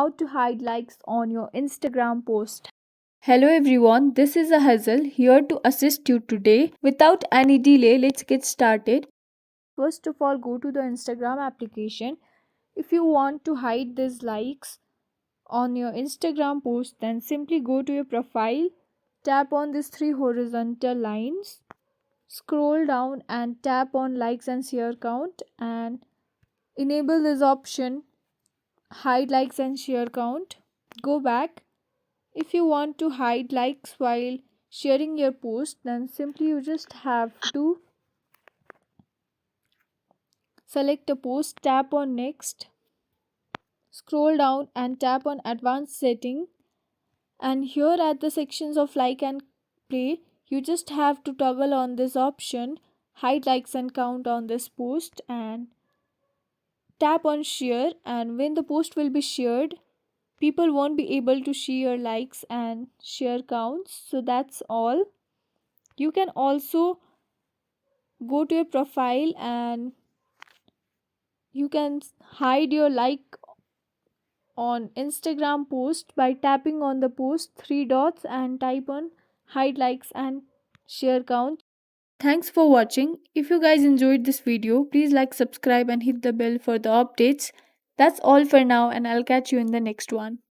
How to hide likes on your Instagram post. Hello everyone, this is a Hazel here to assist you today. Without any delay, let's get started. First of all, go to the Instagram application. If you want to hide these likes on your Instagram post, then simply go to your profile, tap on these three horizontal lines, scroll down and tap on likes and share count and enable this option hide likes and share count. Go back. If you want to hide likes while sharing your post, then simply you just have to select a post, tap on next, scroll down and tap on advanced setting, and here at the sections of like and play, you just have to toggle on this option hide likes and count on this post and tap on share, and when the post will be shared, people won't be able to see your likes and share counts. So that's all. You can also go to your profile and you can hide your like on Instagram post by tapping on the post three dots and type on hide likes and share count. Thanks for watching. If you guys enjoyed this video, please like, subscribe and hit the bell for the updates. That's all for now and I'll catch you in the next one.